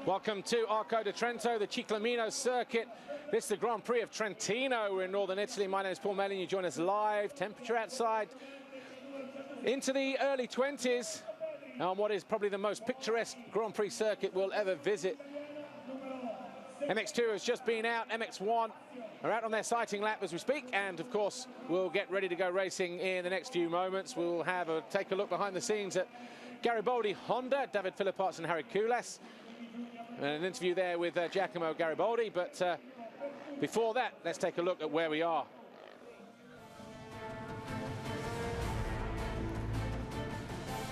Welcome to Arco di Trento, the Ciclamino circuit. This is the Grand Prix of Trentino. We're in northern Italy. My name is Paul Mellin. You join us live. Temperature outside into the early 20s on what is probably the most picturesque Grand Prix circuit we'll ever visit. MX2 has just been out. MX1 are out on their sighting lap as we speak, and of course we'll get ready to go racing in the next few moments. We'll have take a look behind the scenes at Garibaldi Honda, David Philipparts and Harry Koulas. An interview there with Giacomo Garibaldi, but before that, let's take a look at where we are.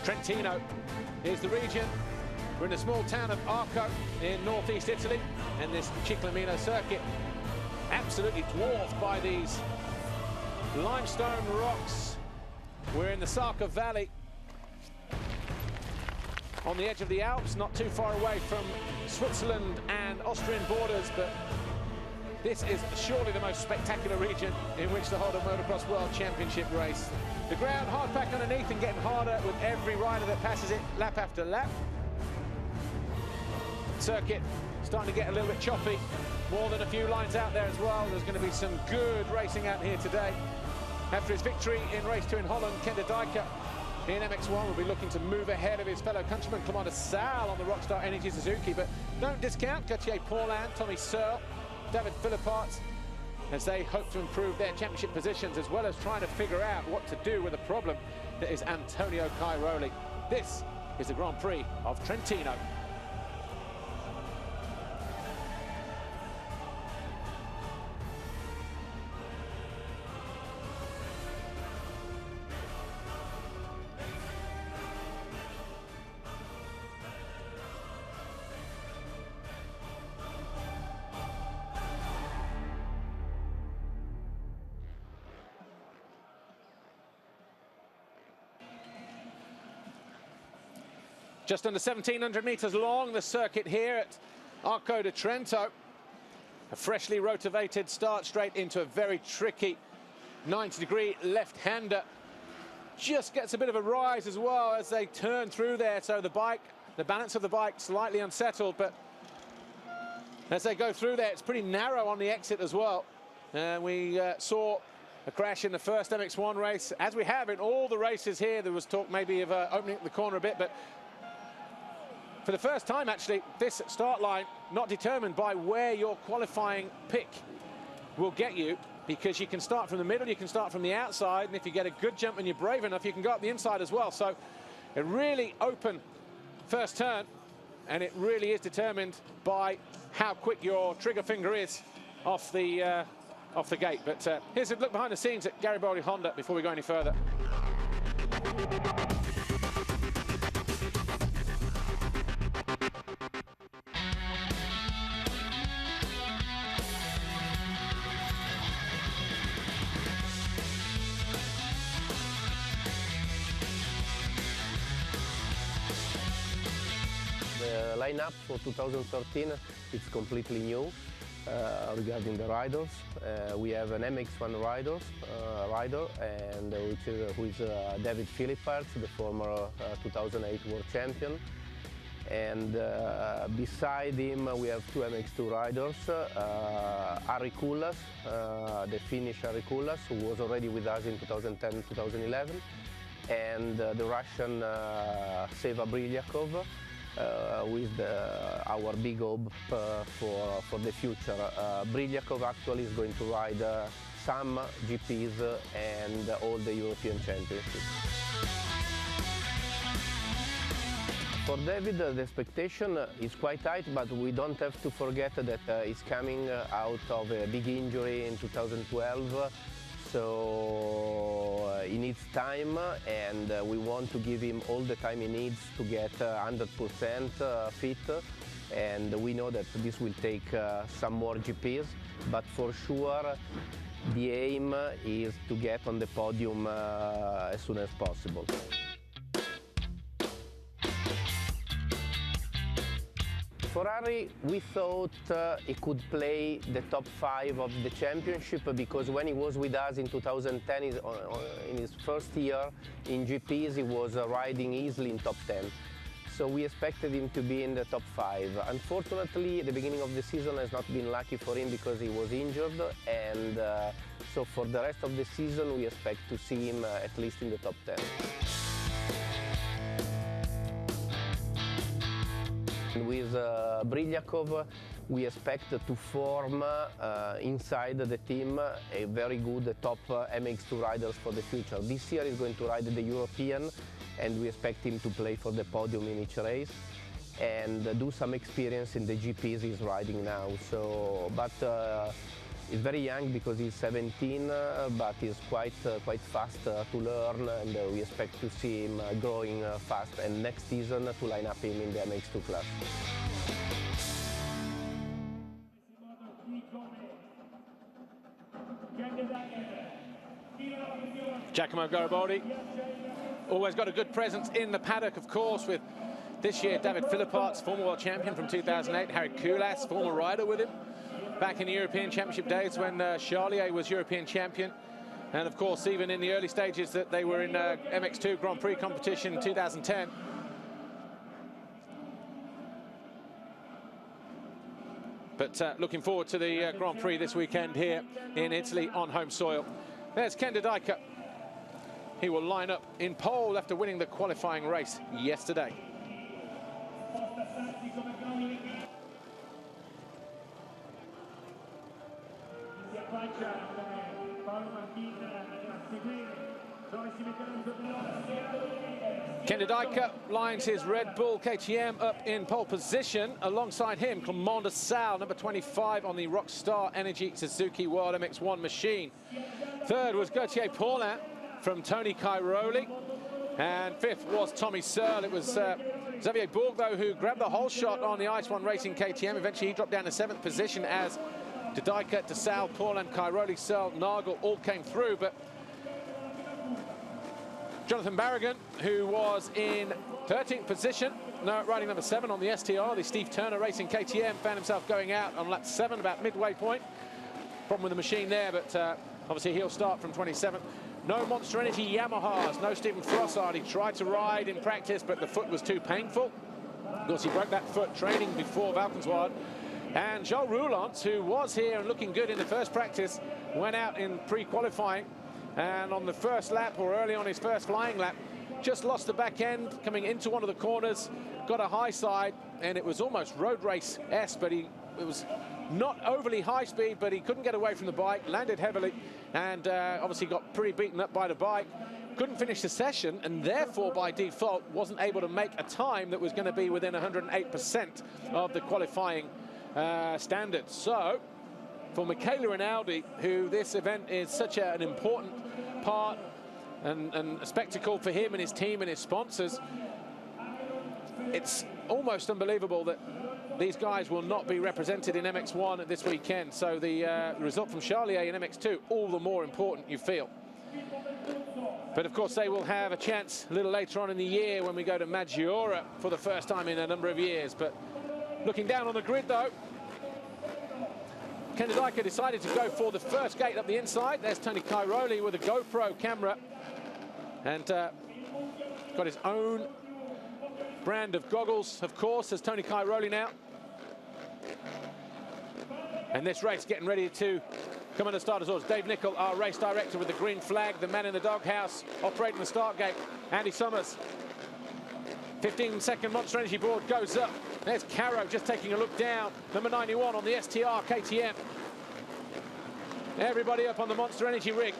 Trentino is the region. We're in the small town of Arco in northeast Italy, and this Ciclamino circuit absolutely dwarfed by these limestone rocks. We're in the Sarca Valley, on the edge of the Alps, not too far away from Switzerland and Austrian borders, but this is surely the most spectacular region in which to hold a Motocross World Championship race. The ground hard packed underneath and getting harder with every rider that passes it lap after lap. Circuit starting to get a little bit choppy, more than a few lines out there as well. There's going to be some good racing out here today. After his victory in race 2 in Holland, Ken de Dijker in MX1 will be looking to move ahead of his fellow countryman Clément de Sal on the Rockstar Energy Suzuki, but don't discount Gauthier Paulin, Tommy Searle, David Philipparts, as they hope to improve their championship positions, as well as trying to figure out what to do with the problem that is Antonio Cairoli. This is the Grand Prix of Trentino. Just under 1,700 meters long, the circuit here at Arco di Trento. A freshly rotivated start straight into a very tricky 90-degree left-hander. Just gets a bit of a rise as well as they turn through there. So the balance of the bike slightly unsettled, but as they go through there, it's pretty narrow on the exit as well. We saw a crash in the first MX1 race. As we have in all the races here, there was talk maybe of opening up the corner a bit, but for the first time, actually, this start line not determined by where your qualifying pick will get you, because you can start from the middle, you can start from the outside, and if you get a good jump and you're brave enough, you can go up the inside as well. So a really open first turn, and it really is determined by how quick your trigger finger is off the gate. But here's a look behind the scenes at Garibaldi Honda before we go any further. The lineup for 2013 is completely new regarding the riders. We have an MX1 rider, who is David Philipparts, the former 2008 world champion. And beside him we have two MX2 riders, Harry Koulas, the Finnish Harry Koulas, who was already with us in 2010-2011, and the Russian Seva Brilyakov, with our big hope for the future. Brilyakov actually is going to ride some GPs and all the European championships. For David, the expectation is quite high, but we don't have to forget that he's coming out of a big injury in 2012. So he needs time, and we want to give him all the time he needs to get 100% fit. And we know that this will take some more GPs, but for sure the aim is to get on the podium as soon as possible. Ferrari, we thought he could play the top 5 of the championship because when he was with us in 2010, in his first year in GPs, he was riding easily in top 10. So we expected him to be in the top 5. Unfortunately, the beginning of the season has not been lucky for him because he was injured, and so for the rest of the season we expect to see him at least in the top 10. With Brigliakov, we expect to form inside the team a very good top MX2 riders for the future. This year he's going to ride the European, and we expect him to play for the podium in each race and do some experience in the GPs he's riding now. So, but he's very young because he's 17, but he's quite fast to learn, and we expect to see him growing fast, and next season to line up him in the MX2 class. Giacomo Garibaldi, always got a good presence in the paddock, of course, with this year David Philipparts, former world champion from 2008, Harry Koulas, former rider with him back in the European Championship days when Charlier was European champion, and of course even in the early stages that they were in MX2 Grand Prix competition in 2010. But looking forward to the Grand Prix this weekend here in Italy on home soil. There's Ken Dodajka. He will line up in pole after winning the qualifying race yesterday. Ken Dodajka lines his Red Bull KTM up in pole position. Alongside him, Clément de Sales, number 25 on the Rockstar Energy Suzuki World MX1 machine. Third was Gauthier Paulin from Tony Cairoli, and fifth was Tommy Searle. It was Xavier Bourg, who grabbed the whole shot on the Ice One Racing KTM. Eventually he dropped down to 7th position as Dodajka, de Sales, Paulin, Cairoli, Searle, Nagel all came through, but Jonathan Barragan, who was in 13th position, riding number 7 on the STR, the Steve Turner Racing KTM, found himself going out on lap 7, about midway point. Problem with the machine there, but obviously he'll start from 27th. No Monster Energy Yamahas, no Stephen Frossard. He tried to ride in practice, but the foot was too painful. Of course, he broke that foot training before Valkenswaard. And Joel Roulants, who was here and looking good in the first practice, went out in pre-qualifying, and on the first lap, or early on his first flying lap, just lost the back end coming into one of the corners, got a high side, and it was almost road race-esque, but it was not overly high speed, but he couldn't get away from the bike, landed heavily, and obviously got pretty beaten up by the bike. Couldn't finish the session, and therefore by default wasn't able to make a time that was going to be within 108% of the qualifying standards. So for Michele Rinaldi, who this event is such an important part and a spectacle for him and his team and his sponsors, it's almost unbelievable that these guys will not be represented in MX1 this weekend. So the result from Charlier in MX2, all the more important, you feel. But of course they will have a chance a little later on in the year when we go to Maggiora for the first time in a number of years. But looking down on the grid though, Ken Dodajka decided to go for the first gate up the inside. There's Tony Cairoli with a GoPro camera, and got his own brand of goggles, of course, as Tony Cairoli now. And this race getting ready to come on the starter's orders. Dave Nichol, our race director, with the green flag, the man in the doghouse operating the start gate. Andy Summers. 15-second Monster Energy board goes up. There's Caro just taking a look down. Number 91 on the STR KTM. Everybody up on the Monster Energy rig,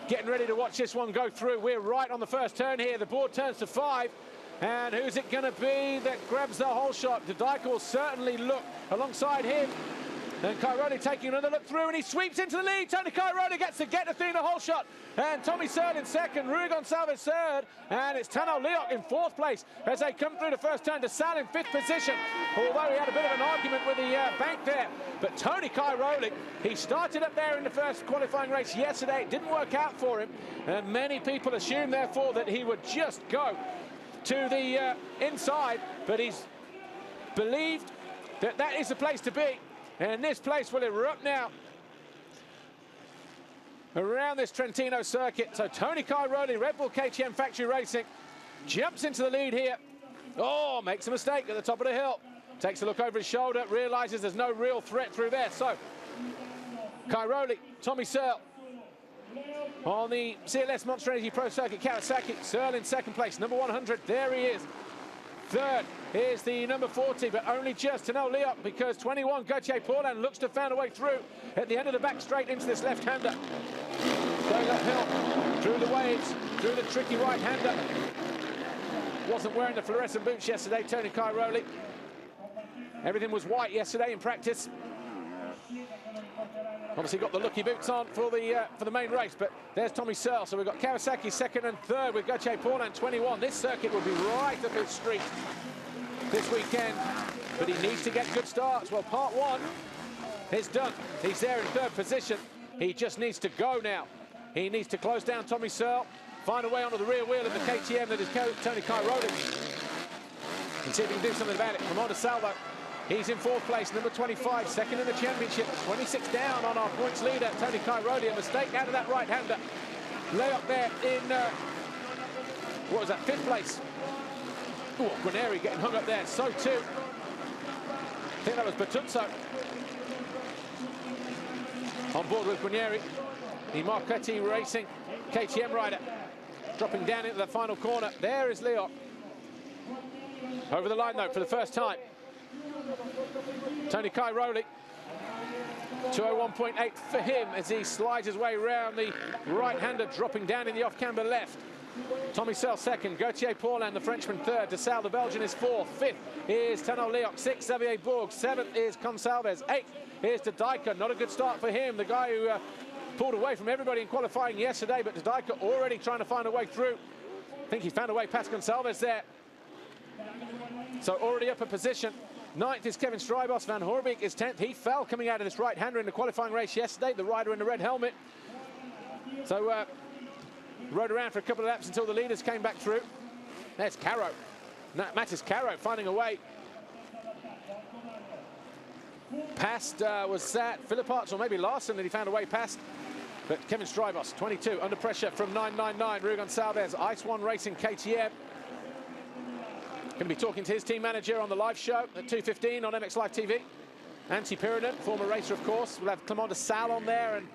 getting ready to watch this one go through. We're right on the first turn here. The board turns to 5. And who's it going to be that grabs the whole shot? Dodajka will certainly look alongside him. And Cairoli taking another look through, and he sweeps into the lead. Tony Cairoli gets to get the thing, the whole shot. And Tommy Searle in second, Rui Gonçalves third, and it's Tano Leoc in 4th place as they come through the first turn. De Sales in 5th position, although he had a bit of an argument with the bank there. But Tony Cairoli, he started up there in the first qualifying race yesterday. It didn't work out for him, and many people assumed, therefore, that he would just go to the inside, but he's believed that is the place to be. And this place will erupt now around this Trentino circuit. So Tony Cairoli, Red Bull KTM Factory Racing, jumps into the lead here. Oh, makes a mistake at the top of the hill. Takes a look over his shoulder, realizes there's no real threat through there. So Cairoli, Tommy Searle on the CLS Monster Energy Pro Circuit, Kawasaki. Searle in second place, number 100, there he is. Third is the number 40, but only just to no Leoc, because 21, Gauthier Paulin, looks to have found a way through at the end of the back straight into this left-hander. Going uphill, through the waves, through the tricky right-hander. Wasn't wearing the fluorescent boots yesterday, Tony Cairoli. Everything was white yesterday in practice. Obviously got the lucky boots on for the main race, but there's Tommy Searle. So we've got Kawasaki second and third with Gauthier Paulin 21. This circuit will be right up his street this weekend, but he needs to get good starts. Well, part one is done. He's there in third position. He just needs to go now. He needs to close down Tommy Searle, find a way onto the rear wheel of the KTM that is Tony Cairoli, and see if he can do something about it. Commander Salvo, he's in fourth place, number 25, second in the championship, 26 down on our points leader, Tony Cairoli. A mistake out of that right-hander. Lay up there in, what was that, fifth place. Oh, Guarneri getting hung up there, so too. I think that was Bertuzzo on board with Guarneri. The Marchetti Racing KTM rider dropping down into the final corner. There is Leoc. Over the line, though, for the first time. Tony Cairoli, 201.8 for him as he slides his way around the right-hander, dropping down in the off-camber left. Tommy Searle second, Gauthier Paulin, the Frenchman, third. De Salle, the Belgian, is fourth. Fifth is Tano Leoc. Sixth, Xavier Bourg. Seventh is Consalves. Eighth is De Dijker. Not a good start for him. The guy who pulled away from everybody in qualifying yesterday, but De Dijker already trying to find a way through. I think he found a way past Consalves there. So already up a position. Ninth is Kevin Strybos. Van Hoorbeek is 10th. He fell coming out of this right-hander in the qualifying race yesterday, the rider in the red helmet. So rode around for a couple of laps until the leaders came back through. There's Caro. Mattis Caro finding a way. Past was that Philip Arts or maybe Larson that he found a way past. But Kevin Strybos, 22, under pressure from 999. Rui Gonçalves, Ice One Racing KTM. Going to be talking to his team manager on the live show at 2:15 on MX Live TV. Antti Pyränen, former racer, of course. We'll have Clément de Salle on there and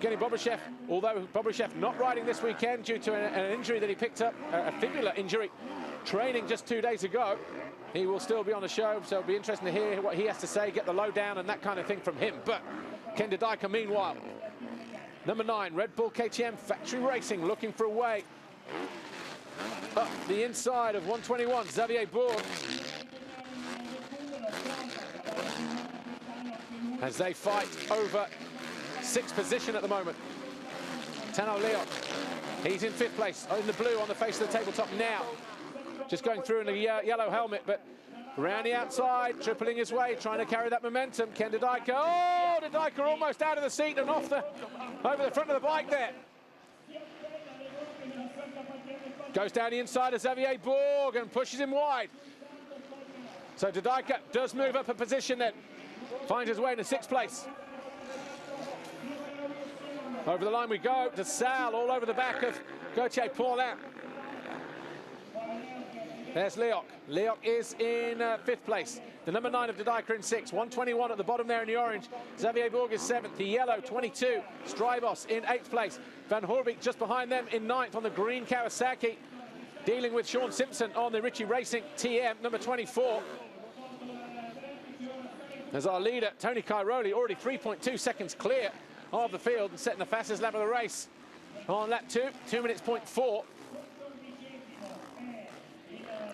Kenny Bobryshev, although Bobryshev not riding this weekend due to an injury that he picked up, a fibula injury, training just 2 days ago. He will still be on the show, so it'll be interesting to hear what he has to say, get the lowdown and that kind of thing from him. But Ken de Dijker, meanwhile, number 9, Red Bull KTM Factory Racing, looking for a way up the inside of 121, Xavier Bourg. As they fight over 6th position at the moment. Tano Leoc, he's in 5th place, in the blue on the face of the tabletop now. Just going through in the yellow helmet, but around the outside, tripling his way, trying to carry that momentum. Ken de Dijker, oh, de Dijker almost out of the seat and off over the front of the bike there. Goes down the inside of Xavier Bourg and pushes him wide. So de Dijker does move up a position then. Finds his way into 6th place. Over the line we go. De Salle all over the back of Gauthier Paulin. There's Leoc. Leoc is in 5th place. The number 9 of de Dijker in 6th. 121 at the bottom there in the orange. Xavier Bourg is 7th. The yellow, 22. Strybos in 8th place. Van Hoorbeek just behind them in 9th on the green Kawasaki. Dealing with Sean Simpson on the Ritchie Racing TM, number 24. As our leader, Tony Cairoli, already 3.2 seconds clear of the field and setting the fastest lap of the race on lap 2, 2 minutes 0.4.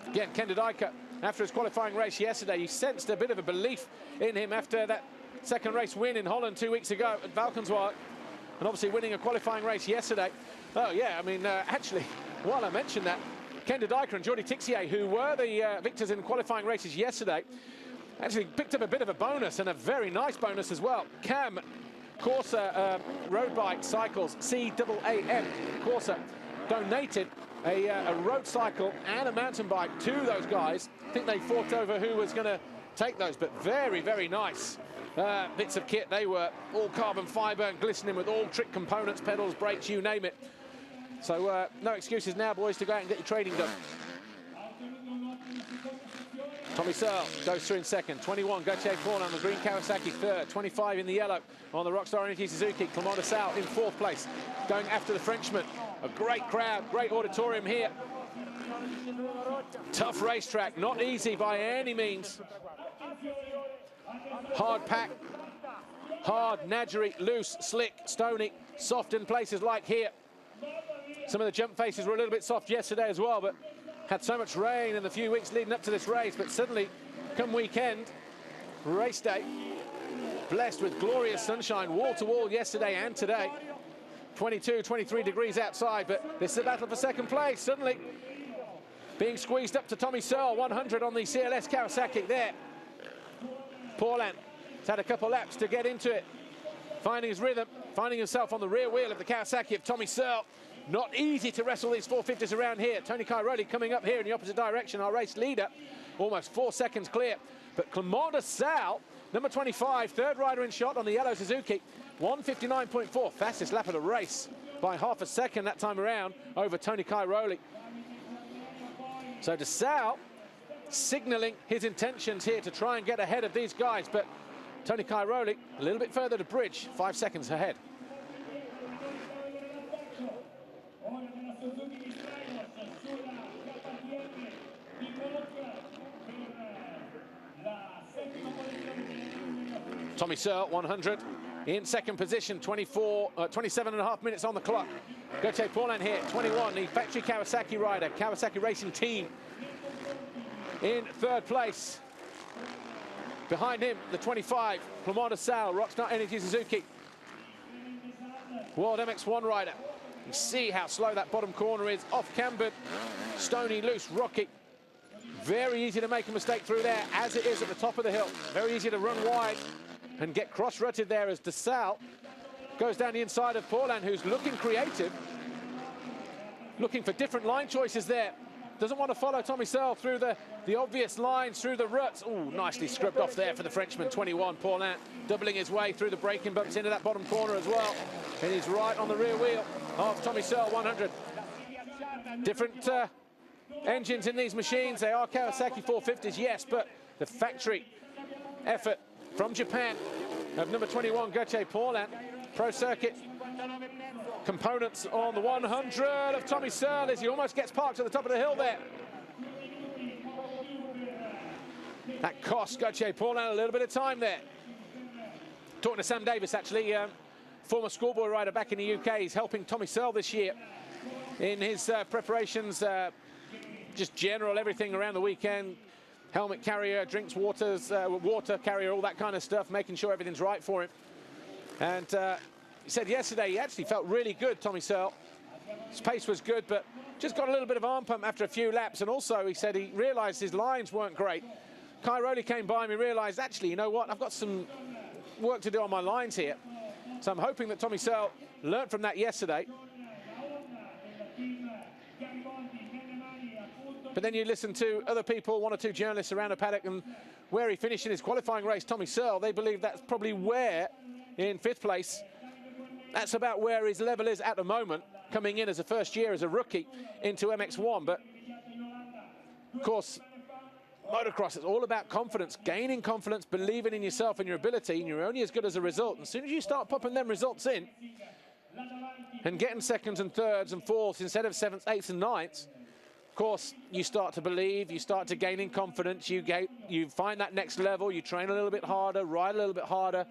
Again, Ken de Dijker, after his qualifying race yesterday, you sensed a bit of a belief in him after that second race win in Holland 2 weeks ago at Valkenswaard, and obviously winning a qualifying race yesterday. Oh yeah, I mean, actually, while I mentioned that, Ken de Dijker and Jordi Tixier, who were the victors in qualifying races yesterday, actually picked up a bit of a bonus, and a very nice bonus as well. Cam Corsa Road Bike Cycles, CAAM Corsa, donated a road cycle and a mountain bike to those guys. I think they fought over who was going to take those, but very, very nice bits of kit. They were all carbon fiber and glistening with all trick components, pedals, brakes, you name it. So no excuses now, boys, to go out and get your trading done. Tommy Searle goes through in second. 21, Gauthier Paul on the green, Kawasaki third. 25 in the yellow on the Rockstar Energy Suzuki. Clement de Sal in fourth place, going after the Frenchman. A great crowd, great auditorium here. Tough racetrack, not easy by any means. Hard pack, hard, nadgery, loose, slick, stony, soft in places like here. Some of the jump faces were a little bit soft yesterday as well, but had so much rain in the few weeks leading up to this race. But suddenly, come weekend, race day, blessed with glorious sunshine, wall to wall yesterday and today. 22, 23 degrees outside, but this is a battle for second place. Suddenly, being squeezed up to Tommy Searle, 100 on the CLS Kawasaki there. Paulin has had a couple laps to get into it, finding his rhythm, finding himself on the rear wheel of the Kawasaki of Tommy Searle. Not easy to wrestle these 450s around here. Tony Cairoli coming up here in the opposite direction, our race leader, almost 4 seconds clear. But Clement de Sal, number 25, third rider in shot on the yellow Suzuki, 1:59.4, fastest lap of the race by half a second that time around over Tony Cairoli. So de Sal signalling his intentions here to try and get ahead of these guys, but Tony Cairoli a little bit further to bridge, 5 seconds ahead. Tommy Searle, 100, in second position, 27.5 minutes on the clock. Gauthier Paulin here, 21, the factory Kawasaki rider, Kawasaki Racing Team, in third place. Behind him, the 25, Clement de Sal, Rockstar Energy Suzuki, World MX1 rider. You see how slow that bottom corner is, off-cambered, stony, loose, rocky. Very easy to make a mistake through there, as it is at the top of the hill. Very easy to run wide and get cross-rutted there as de Sal goes down the inside of Paulin, who's looking creative, looking for different line choices there. Doesn't want to follow Tommy Searle through the obvious lines, through the ruts. Oh, nicely scrubbed off there for the Frenchman, 21, Paulin, doubling his way through the braking bumps into that bottom corner as well. And he's right on the rear wheel of Tommy Searle, 100. Different engines in these machines. They are Kawasaki 450s, yes, but the factory effort from Japan of number 21, Gauthier Paulin. Pro circuit components on the 100 of Tommy Searle as he almost gets parked at the top of the hill there. That cost Gauthier Paulin a little bit of time there. Talking to Sam Davis, actually, former schoolboy rider back in the UK. He's helping Tommy Searle this year in his preparations, just general everything around the weekend. Helmet carrier, drinks, water carrier, all that kind of stuff, making sure everything's right for him. And he said yesterday he actually felt really good, Tommy Searle. His pace was good, but just got a little bit of arm pump after a few laps. And also, he said he realised his lines weren't great. Cairoli came by and he realised, actually, you know what, I've got some work to do on my lines here. So I'm hoping that Tommy Searle learned from that yesterday. But then you listen to other people, one or two journalists around the paddock, and where he finished in his qualifying race, Tommy Searle, they believe that's probably where, in 5th place, that's about where his level is at the moment, coming in as a first year as a rookie into MX1. But, of course, motocross is all about confidence, gaining confidence, believing in yourself and your ability, and you're only as good as a result. And as soon as you start popping them results in and getting seconds and thirds and fourths instead of 7th, 8th and 9th, of course, you start to believe, you start to gain in confidence, you find that next level, you train a little bit harder, ride a little bit harder.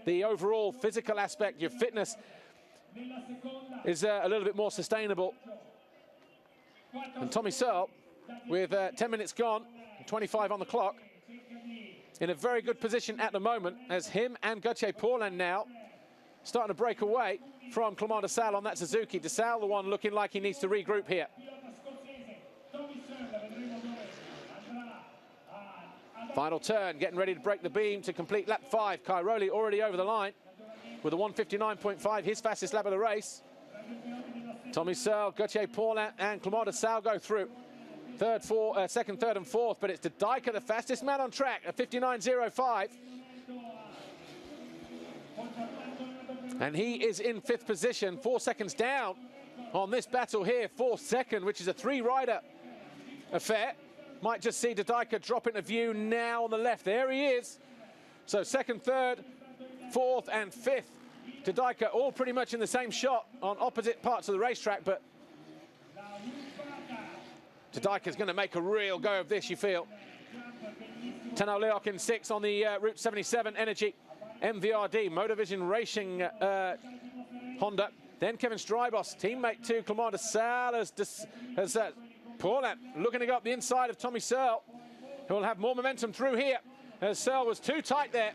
The overall physical aspect, your fitness is a little bit more sustainable. And Tommy Searle, with 10 minutes gone, 25 on the clock, in a very good position at the moment, as him and Gauthier Paulin now starting to break away from Clement de Sal on that Suzuki. De Sal, the one looking like he needs to regroup here. Final turn, getting ready to break the beam to complete lap 5. Cairoli already over the line with a 1:59.5, his fastest lap of the race. Tommy Searle, Gauthier Paulin and Clement de Sal go through. second, third, and fourth, but it's Didajka, the fastest man on track, at 59.05. And he is in fifth position, 4 seconds down on this battle here, fourth second, which is a three-rider affair. Might just see Didajka drop into view now on the left. There he is. So second, third, fourth, and fifth. Didajka all pretty much in the same shot on opposite parts of the racetrack, but Didajka's going to make a real go of this, you feel. Tenno Leok in sixth on the Route 77 Energy MVRD Motorvision Racing Honda. Then Kevin Strybos, teammate to Clément de Sale, has Paulin looking to go up the inside of Tommy Searle, who will have more momentum through here, as Searle was too tight there.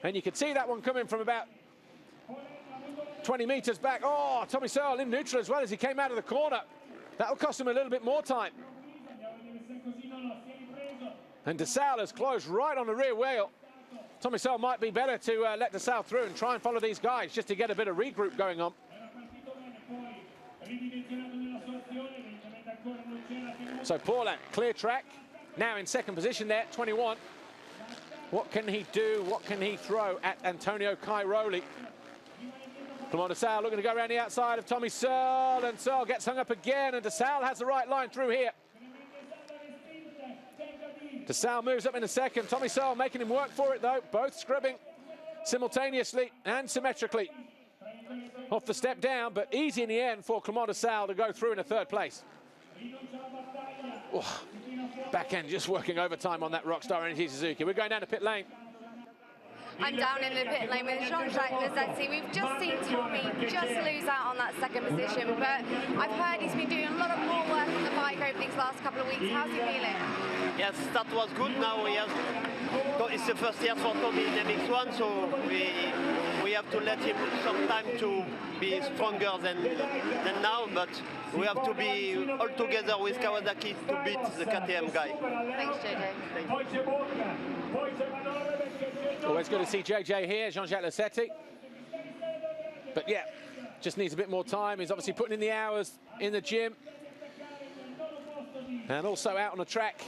And you could see that one coming from about 20 meters back. Oh, Tommy Searle in neutral as well as he came out of the corner. That'll cost him a little bit more time. And de Sale has closed right on the rear wheel. Tommy Searle might be better to let de Sale through and try and follow these guys just to get a bit of regroup going on. So Paulin, clear track, now in second position there, 21. What can he do? What can he throw at Antonio Cairoli? Clément de Sale looking to go around the outside of Tommy Searle, and Searle gets hung up again, and de Sale has the right line through here. De Sale moves up in a second. Tommy Searle making him work for it though, both scrubbing simultaneously and symmetrically off the step down, but easy in the end for Clément de Sale to go through in a third place. Oh, back end just working overtime on that Rockstar Energy Suzuki. We're going down to pit lane. I'm down in the pit lane with Jean-Jacques Lazzetti. We've just seen Tommy just lose out on that second position, but I've heard he's been doing a lot of more work on the bike over these last couple of weeks. How's he feeling? Yes, that was good. Now it's the first year for Tommy in MX1, so we have to let him some time to be stronger than now, but we have to be all together with Kawasaki to beat the KTM guy. Thanks, JJ. Thank you. Always good to see JJ here, Jean-Jacques Lazzetti. But yeah, just needs a bit more time. He's obviously putting in the hours in the gym. And also out on the track.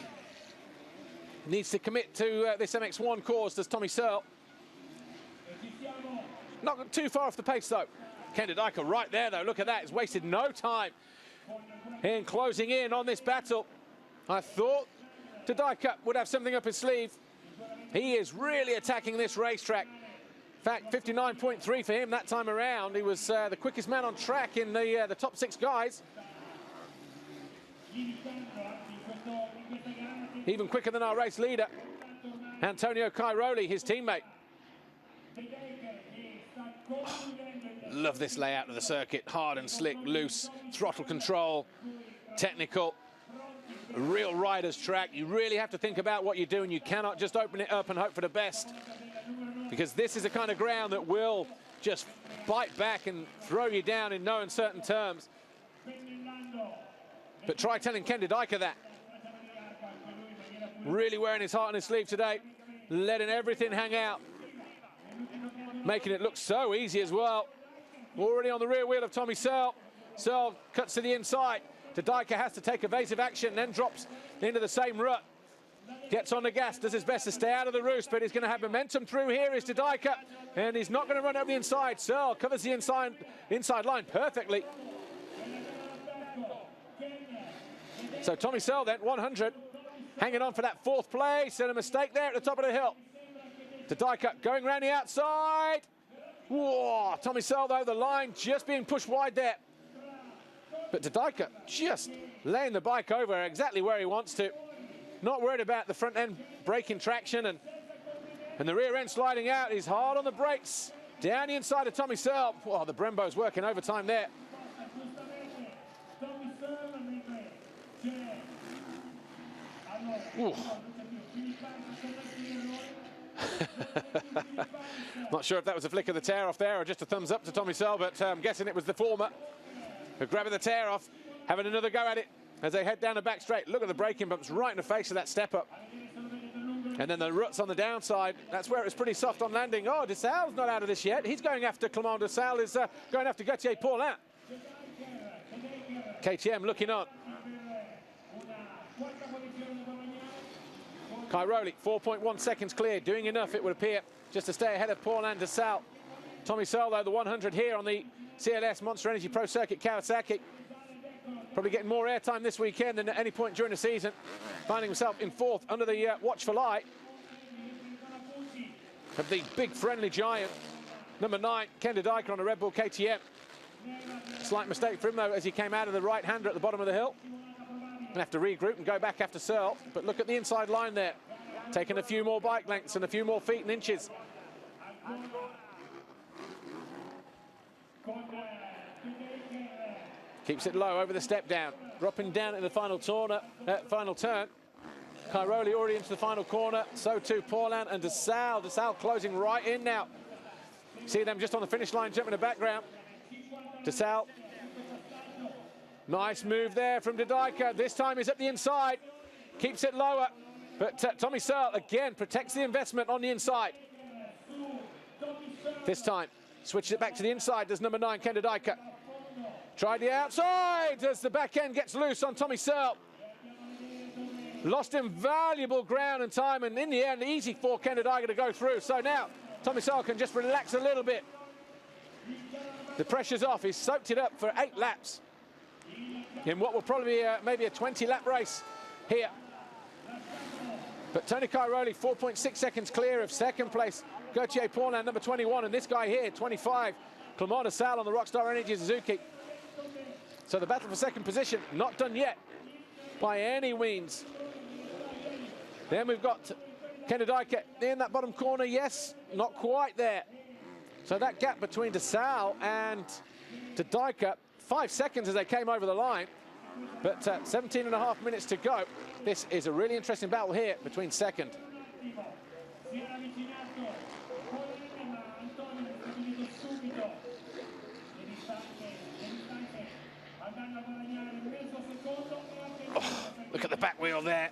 Needs to commit to this MX1 course, does Tommy Searle. Not too far off the pace though. Ken Didajka right there though, look at that. He's wasted no time in closing in on this battle. I thought Didajka would have something up his sleeve. He is really attacking this racetrack. In fact, 59.3 for him that time around. He was the quickest man on track in the top 6 guys. Even quicker than our race leader, Antonio Cairoli, his teammate. Oh, love this layout of the circuit. Hard and slick, loose, throttle control, technical. A real rider's track. You really have to think about what you're doing. You cannot just open it up and hope for the best, because this is the kind of ground that will just bite back and throw you down in no uncertain terms. But try telling Ken Didajka that. Really wearing his heart on his sleeve today, letting everything hang out, making it look so easy as well. Already on the rear wheel of Tommy Searle. Searle cuts to the inside. Didajka has to take evasive action, then drops into the same rut. Gets on the gas, does his best to stay out of the roost, but he's going to have momentum through here is Didajka, and he's not going to run over the inside. Searle covers the inside line perfectly. So Tommy Searle then, 100, hanging on for that 4th place, and a mistake there at the top of the hill. Didajka going around the outside. Whoa, Tommy Searle though, the line just being pushed wide there. But Didajka just laying the bike over exactly where he wants to. Not worried about the front end braking traction and the rear end sliding out. He's hard on the brakes. Down the inside of Tommy Searle. Wow, the Brembo's working overtime there. Not sure if that was a flick of the tear off there or just a thumbs up to Tommy Searle, but I'm guessing it was the former. They're grabbing the tear off, having another go at it as they head down the back straight. Look at the braking bumps right in the face of that step up. And then the ruts on the downside. That's where it was pretty soft on landing. Oh, de Sale's not out of this yet. He's going after Clément de Sale, is going after Gauthier Paulin. KTM looking on. Cairoli, 4.1 seconds clear, doing enough, it would appear, just to stay ahead of Paul-Anne de Sal. Tommy Searle, though, the 100 here on the CLS Monster Energy Pro Circuit Kawasaki. Probably getting more airtime this weekend than at any point during the season. Finding himself in fourth under the watchful eye of the big friendly giant. Number 9, Ken de Dijker on a Red Bull KTM. Slight mistake for him, though, as he came out of the right-hander at the bottom of the hill. Gonna have to regroup and go back after Searle. But look at the inside line there. Taking a few more bike lengths and a few more feet and inches. Keeps it low over the step down. Dropping down in the final turn. Cairoli already into the final corner. So too Paul-Anne and de Sal. De Sal closing right in now. See them just on the finish line, jumping in the background. De Sal. Nice move there from de Dijker. This time he's at the inside. Keeps it lower. But Tommy Searle, again, protects the investment on the inside. This time, switches it back to the inside. Does number 9, Ken de Dijker. Tried the outside as the back end gets loose on Tommy Searle. Lost invaluable ground and time, and in the end, easy for Ken de Dijker to go through. So now, Tommy Searle can just relax a little bit. The pressure's off. He's soaked it up for 8 laps in what will probably be maybe a 20-lap race here. But Tony Cairoli, 4.6 seconds clear of second place. Gauthier Paul-Anne, number 21, and this guy here, 25, Clement de Sal on the Rockstar Energy Suzuki. So the battle for second position, not done yet by any means. Then we've got Ken de Dijker in that bottom corner. Yes, not quite there. So that gap between de Sal and de Dijker, 5 seconds as they came over the line. But 17.5 minutes to go. This is a really interesting battle here between second. Oh, look at the back wheel there.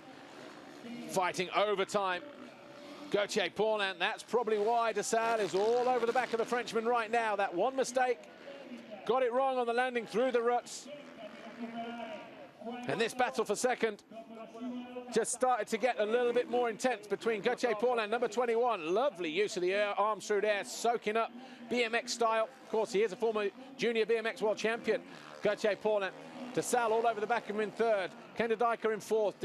Fighting overtime. Gauthier Paul-Anne, that's probably why de Sal is all over the back of the Frenchman right now. That one mistake, got it wrong on the landing through the ruts. And this battle for second just started to get a little bit more intense between Gauthier Paul-Anne, number 21. Lovely use of the arms through there, soaking up BMX style. Of course, he is a former junior BMX world champion. Gauthier Paul-Anne. De Sal all over the back of him in third. Ken de Dijker in fourth.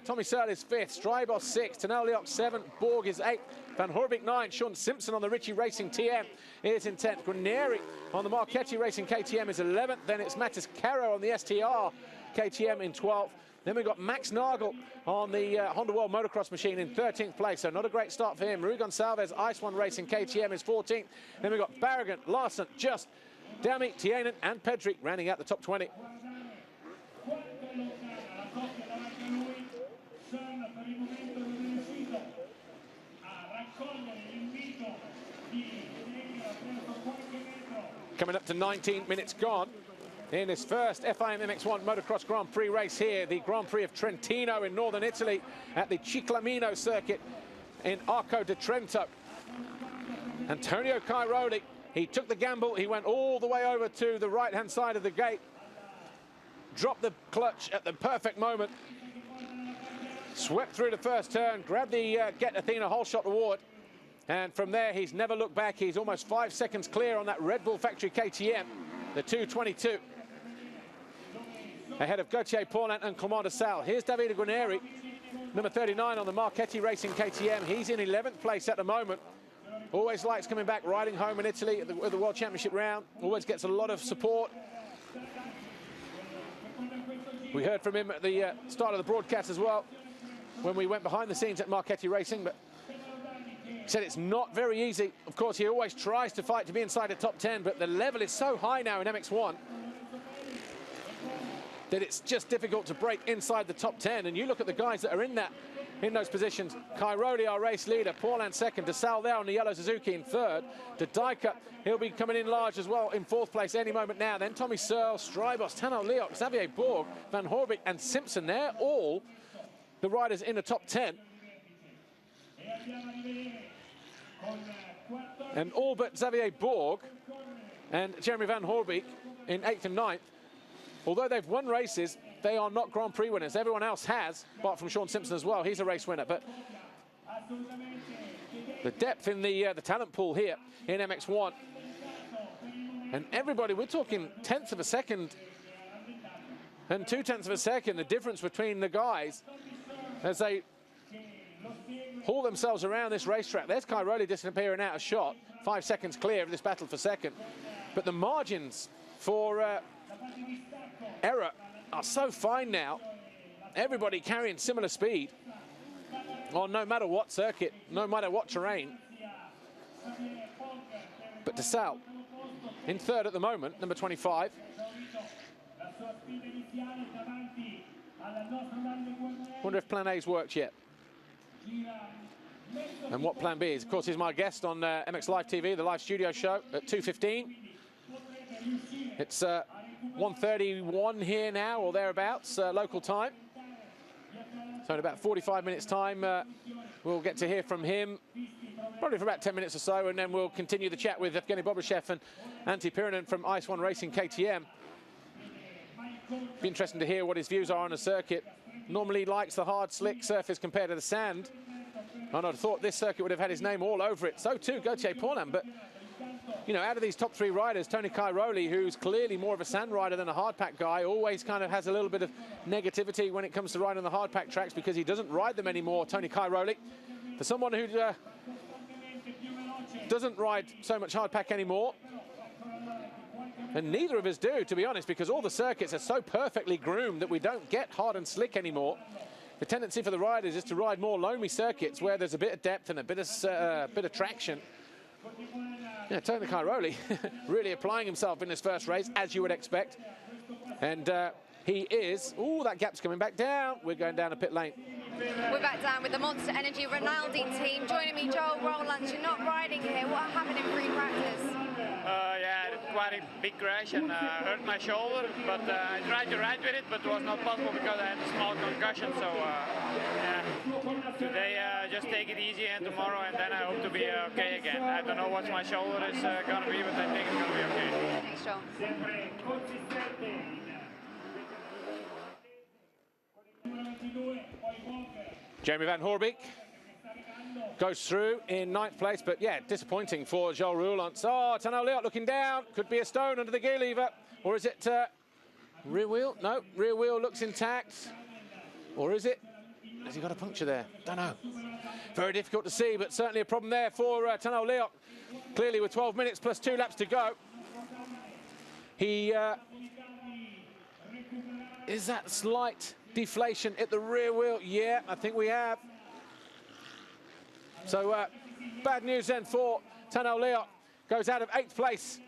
Tommy Searle is fifth. Strybos sixth. Tanel Leoc seventh. Borg is eighth. Van Horbik 9. Sean Simpson on the Ritchie Racing TM is in 10th. Guarneri on the Marchetti Racing KTM is 11th. Then it's Mattis Caro on the STR KTM in 12th. Then we've got Max Nagel on the Honda World Motocross machine in 13th place. So not a great start for him. Rui Gonçalves, Ice One Racing KTM is 14th. Then we've got Barragan, Larson, Just, Dami, Tienen and Pedrick rounding out the top 20. Coming up to 19 minutes gone in this first FIM MX1 Motocross Grand Prix race here, the Grand Prix of Trentino in northern Italy at the Ciclamino circuit in Arco di Trento. Antonio Cairoli, he took the gamble, he went all the way over to the right-hand side of the gate, dropped the clutch at the perfect moment, swept through the first turn, grabbed the Get Athena Whole Shot Award, and from there he's never looked back. He's almost 5 seconds clear on that Red Bull factory KTM, the 222, ahead of Gauthier Paul-Anne and Clement de Sal. Here's Davide Guarneri, number 39 on the Marchetti Racing KTM. He's in 11th place at the moment. Always likes coming back, riding home in Italy at the World Championship round. Always gets a lot of support. We heard from him at the start of the broadcast as well, when we went behind the scenes at Marchetti Racing, but he said it's not very easy. Of course, he always tries to fight to be inside the top 10, but the level is so high now in MX1 that it's just difficult to break inside the top 10. And you look at the guys that are in those positions. Cairoli, our race leader, Paul-Anne second, de Sal there on the yellow Suzuki in third. De Dijker, he'll be coming in large as well in fourth place any moment now. Then Tommy Searle, Strybos, Tanel Leoc, Xavier Borg, Van Horbik and Simpson. They're all the riders in the top 10. And all but Xavier Borg and Jeremy Van Horbik in 8th and 9th. Although they've won races, they are not Grand Prix winners. Everyone else has, apart from Sean Simpson as well. He's a race winner. But the depth in the talent pool here in MX1. And everybody, we're talking tenths of a second and 0.2 of a second, the difference between the guys as they haul themselves around this racetrack. There's Cairoli disappearing out of shot, 5 seconds clear of this battle for second. But the margins for error are so fine now. Everybody carrying similar speed on no matter what circuit, no matter what terrain. But DeSalle in third at the moment, number 25. Wonder if plan A's worked yet. And what plan B is. Of course, he's my guest on MX Live TV, the live studio show at 2:15. It's 1:31 here now, or thereabouts, local time. So in about 45 minutes time, we'll get to hear from him, probably for about 10 minutes or so, and then we'll continue the chat with Evgeny Bobrishev and Antti Pirinen from Ice One Racing KTM. Be interesting to hear what his views are on the circuit. Normally likes the hard, slick surface compared to the sand. And I'd thought this circuit would have had his name all over it. So too Gauthier Paulin. But, you know, out of these top 3 riders, Tony Cairoli, who's clearly more of a sand rider than a hard pack guy, always kind of has a little bit of negativity when it comes to riding the hard pack tracks because he doesn't ride them anymore, Tony Cairoli. For someone who doesn't ride so much hard pack anymore, and neither of us do, to be honest, because all the circuits are so perfectly groomed that we don't get hard and slick anymore. The tendency for the riders is to ride more loamy circuits where there's a bit of depth and a bit of traction. Yeah, Tony Cairoli really applying himself in this first race, as you would expect. And he is, ooh, that gap's coming back down. We're going down a pit lane. We're back down with the Monster Energy Rinaldi team. Joining me, Joel Roland. You're not riding here. What happened in pre-practice? Yeah, quite a big crash and hurt my shoulder, but I tried to ride with it, but it was not possible because I had a small concussion. So yeah, today just take it easy, and tomorrow, and then I hope to be okay again. I don't know what my shoulder is gonna be, but I think it's gonna be okay. Thanks, Joel. Jeremy Van Hoorbeek goes through in 9th place, but yeah, disappointing for Joel Roulance. Oh, Tano Leot looking down. Could be a stone under the gear lever. Or is it rear wheel? No, rear wheel looks intact. Or is it? Has he got a puncture there? Don't know. Very difficult to see, but certainly a problem there for Tano Leot. Clearly with 12 minutes plus 2 laps to go. He is that slight deflation at the rear wheel? Yeah, I think we have. So bad news then for Tano Leot. Goes out of 8th place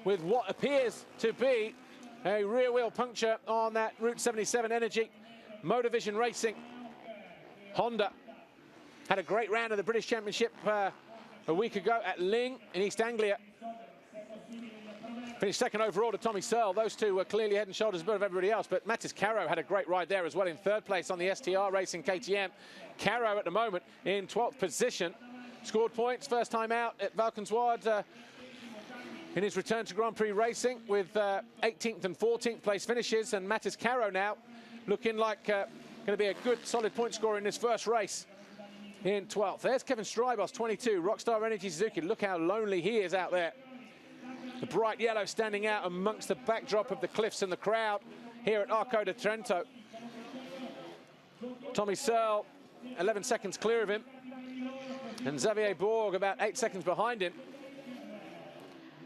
with what appears to be a rear wheel puncture on that Route 77 Energy. Motorvision Racing. Honda had a great round of the British Championship a week ago at Lyng in East Anglia. Finished second overall to Tommy Searle. Those two were clearly head and shoulders above everybody else, but Mattis Caro had a great ride there as well in 3rd place on the STR Racing KTM. Caro at the moment in 12th position. Scored points first time out at Valkenswaard in his return to Grand Prix racing with 18th and 14th place finishes, and Mattis Caro now looking like going to be a good solid point scorer in this first race in 12th. There's Kevin Strybos, 22, Rockstar Energy Suzuki. Look how lonely he is out there. The bright yellow standing out amongst the backdrop of the cliffs and the crowd here at Arco de Trento. Tommy Searle, 11 seconds clear of him. And Xavier Borg about 8 seconds behind him.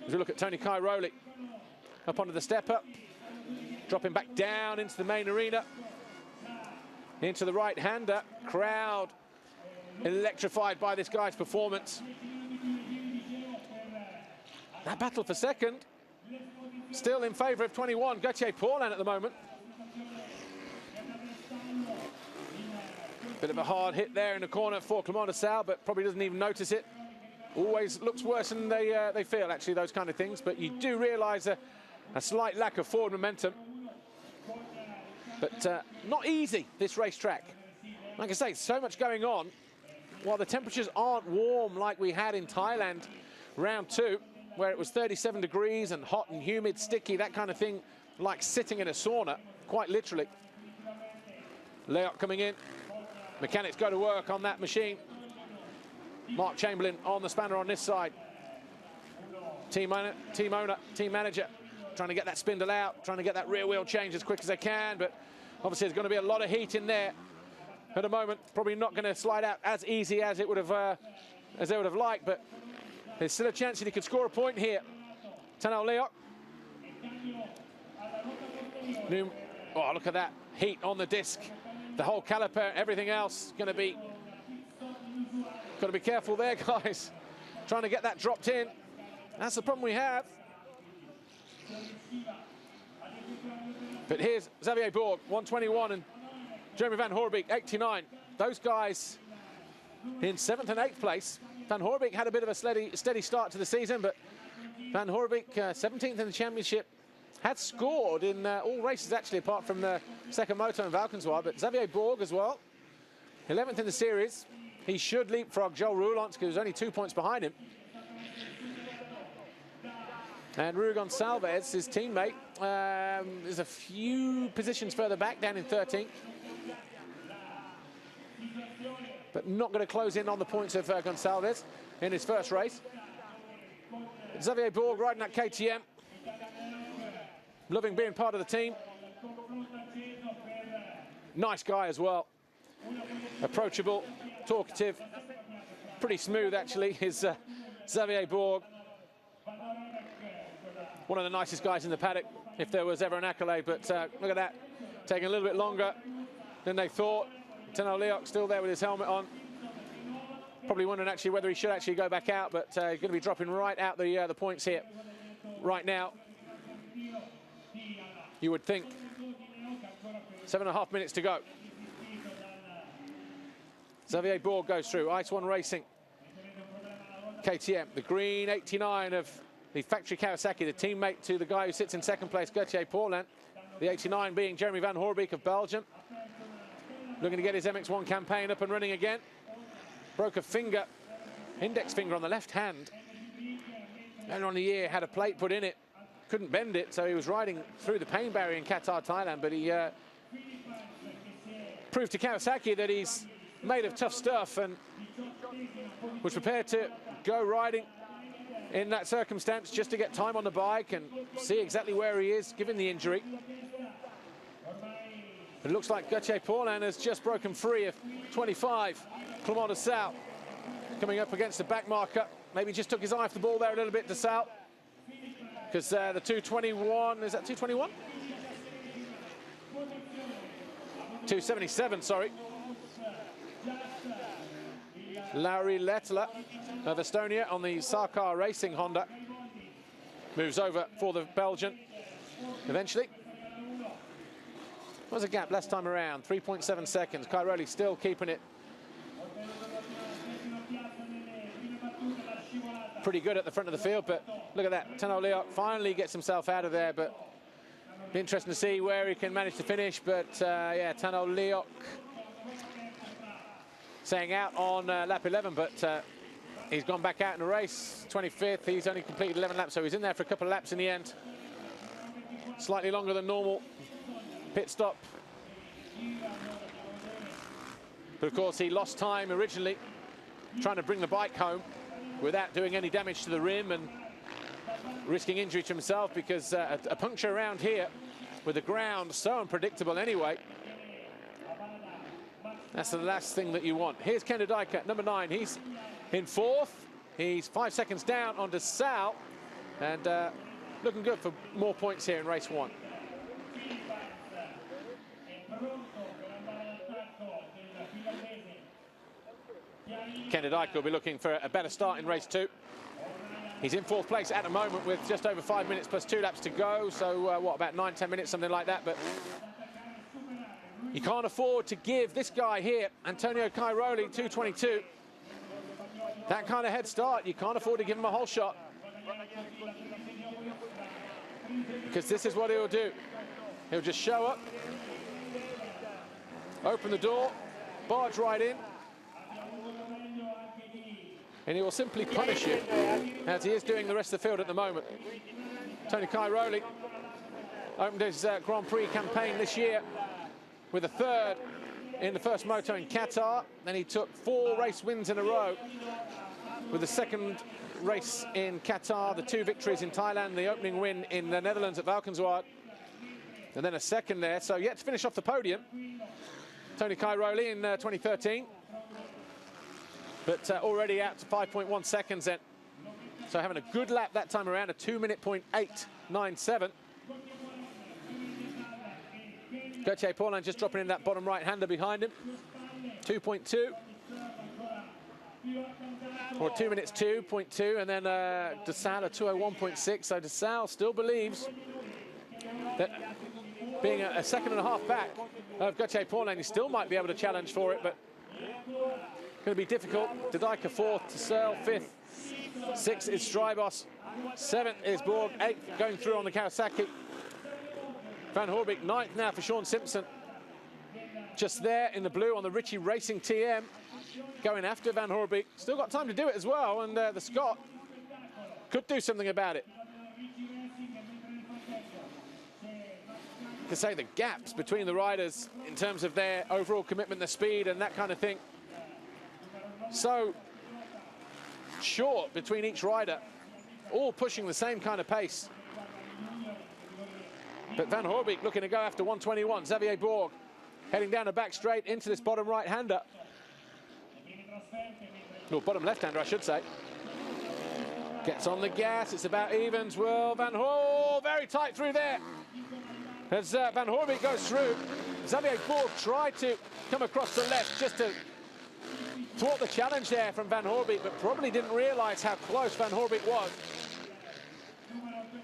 As we look at Tony Cairoli, up onto the step-up, dropping back down into the main arena, into the right-hander. Crowd electrified by this guy's performance. That battle for second, still in favour of 21, Gauthier Paulin at the moment. Bit of a hard hit there in the corner for Clement DeSalle, but probably doesn't even notice it. Always looks worse than they feel, actually, those kind of things. But you do realise a slight lack of forward momentum. But not easy, this racetrack. Like I say, so much going on. While the temperatures aren't warm like we had in Thailand round 2, where it was 37 degrees and hot and humid, sticky, that kind of thing, like sitting in a sauna, quite literally. Leok coming in. Mechanics go to work on that machine. Mark Chamberlain on the spanner on this side. Team owner, team manager, trying to get that spindle out, trying to get that rear wheel change as quick as they can, but obviously there's going to be a lot of heat in there at the moment. Probably not going to slide out as easy as it would have, as they would have liked, but there's still a chance that he could score a point here. Tano Leok. Oh, look at that heat on the disc. The whole caliper, everything else, got to be careful there, guys. Trying to get that dropped in. That's the problem we have. But here's Xavier Borg, 121, and Jeremy Van Hoorbeek, 89. Those guys in 7th and 8th place. Van Hoorbeek had a bit of a steady start to the season, but Van Hoorbeek, 17th in the championship, had scored in all races, actually, apart from the second moto in Valkenswaard. But Xavier Borg as well, 11th in the series. He should leapfrog Joel Roulant, who's only 2 points behind him. And Rui Gonçalves, his teammate, is a few positions further back, down in 13th. But not going to close in on the points of Gonçalves in his first race. Xavier Borg riding that KTM. Loving being part of the team. Nice guy as well. Approachable, talkative, pretty smooth actually, is Xavier Borg. One of the nicest guys in the paddock, if there was ever an accolade, but look at that, taking a little bit longer than they thought. Tano Leok still there with his helmet on. Probably wondering actually whether he should actually go back out, but he's going to be dropping right out the points here right now. You would think. 7.5 minutes to go. Xavier Borg goes through. Ice One Racing. KTM, the green 89 of the factory Kawasaki, the teammate to the guy who sits in second place, Gauthier Paulin. The 89 being Jeremy Van Hoorbeek of Belgium. Looking to get his MX1 campaign up and running again. Broke a finger, index finger on the left hand. Earlier on the year, had a plate put in it. Couldn't bend it, so he was riding through the pain barrier in Qatar, Thailand, but he proved to Kawasaki that he's made of tough stuff and was prepared to go riding in that circumstance just to get time on the bike and see exactly where he is, given the injury. It looks like Gauthier Paulin has just broken free of 25. Clement de Sal coming up against the back marker. Maybe just took his eye off the ball there a little bit, de Sal. Because the 221, is that 221? 277, sorry. Lauri Lehtela of Estonia on the Sarkar Racing Honda. Moves over for the Belgian eventually. What was the gap last time around? 3.7 seconds. Cairoli still keeping it pretty good at the front of the field, but look at that. Tano Leok finally gets himself out of there, but be interesting to see where he can manage to finish. But yeah, Tano Leok staying out on lap 11, but he's gone back out in the race. 25th, he's only completed 11 laps, so he's in there for a couple of laps in the end. Slightly longer than normal pit stop. But of course, he lost time originally trying to bring the bike home without doing any damage to the rim and risking injury to himself, because a puncture around here with the ground so unpredictable anyway, that's the last thing that you want. Here's Ken de Dijk, number 9. He's in 4th. He's 5 seconds down on de Sal, and looking good for more points here in race 1. Ken de Dijk will be looking for a better start in race 2. He's in 4th place at the moment with just over 5 minutes plus 2 laps to go. So what, about 9-10 minutes, something like that. But you can't afford to give this guy here, Antonio Cairoli, 222, that kind of head start. You can't afford to give him a whole shot, because this is what he'll do. He'll just show up, open the door, barge right in, and he will simply punish you, as he is doing the rest of the field at the moment. Tony Cairoli opened his Grand Prix campaign this year with a third in the first moto in Qatar. Then he took 4 race wins in a row with the second race in Qatar, the 2 victories in Thailand, the opening win in the Netherlands at Valkenswaard, and then a second there. So yet to finish off the podium, Tony Cairoli in 2013, but already out to 5.1 seconds then. So having a good lap that time around, a 2:08.97. Gauthier Paulin just dropping in that bottom right-hander behind him. 2.2. Or 2 minutes 2.2, and then Desal at 2:01.6. So Desal still believes that being a second and a half back of Gauthier Paulin, he still might be able to challenge for it, but going to be difficult. Didika 4th, Desal 5th, 6th is Strybos, 7th is Borg, 8th going through on the Kawasaki. Van Hoorbeek 9th now for Sean Simpson. Just there in the blue on the Ritchie Racing TM, going after Van Hoorbeek. Still got time to do it as well, and the Scot could do something about it. To say the gaps between the riders in terms of their overall commitment, the speed and that kind of thing, so short between each rider, all pushing the same kind of pace. But Van Hoorbeek looking to go after 1:21. Xavier Borg heading down the back straight into this bottom right-hander. No, bottom left-hander, I should say. Gets on the gas, it's about evens. Well, Van Hoorbeek, very tight through there. As Van Hoorbeek goes through, Xavier Borg tried to come across the left just to thwart the challenge there from Van Hoorbeek, but probably didn't realise how close Van Hoorbeek was.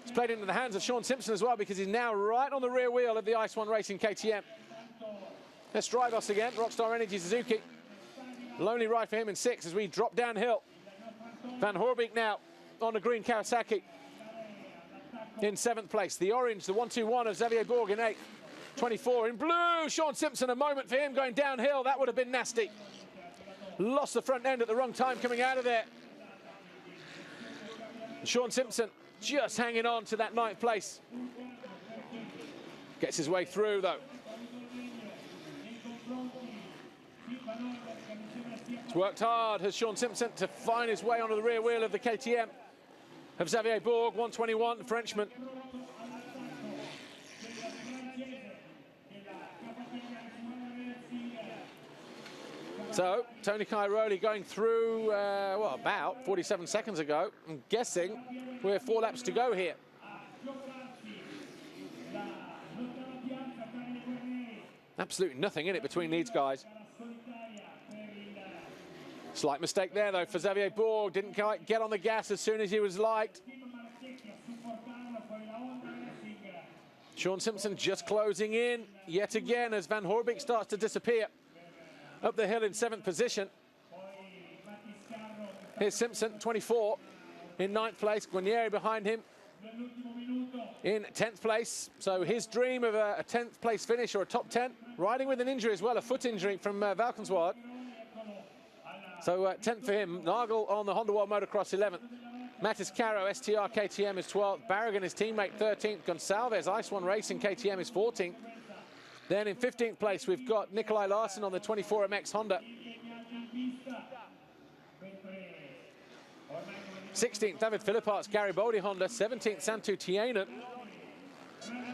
It's played into the hands of Sean Simpson as well, because he's now right on the rear wheel of the Ice One Racing KTM. Let's drive us again, Rockstar Energy Suzuki. Lonely ride for him in 6th as we drop downhill. Van Hoorbeek now on the green Kawasaki in 7th place. The orange, the 1:21 of Xavier Borg in 8th. 24 in blue, Sean Simpson, a moment for him going downhill. That would have been nasty. Lost the front end at the wrong time coming out of there. And Sean Simpson just hanging on to that 9th place. Gets his way through though. He's worked hard, has Sean Simpson, to find his way onto the rear wheel of the KTM of Xavier Borg, 1:21, the Frenchman. So, Tony Cairoli going through, well, about 47 seconds ago. I'm guessing we're 4 laps to go here. Absolutely nothing in it between these guys. Slight mistake there, though, for Xavier Borg. Didn't quite get on the gas as soon as he was liked. Sean Simpson just closing in yet again as Van Hoorbeek starts to disappear. Up the hill in 7th position. Here's Simpson, 24, in 9th place. Guarnieri behind him in 10th place. So his dream of a 10th place finish or a top 10, riding with an injury as well, a foot injury from Valkenswaard. So 10th for him. Nagel on the Honda World Motocross 11th. Mattis Caro, STR KTM is 12th. Barragan, his teammate, 13th. Gonçalves, Ice One Racing KTM is 14th. Then in 15th place, we've got Nikolai Larsen on the 24 MX Honda. 16th, David Philippart's Garibaldi Honda. 17th, Santu Tienen.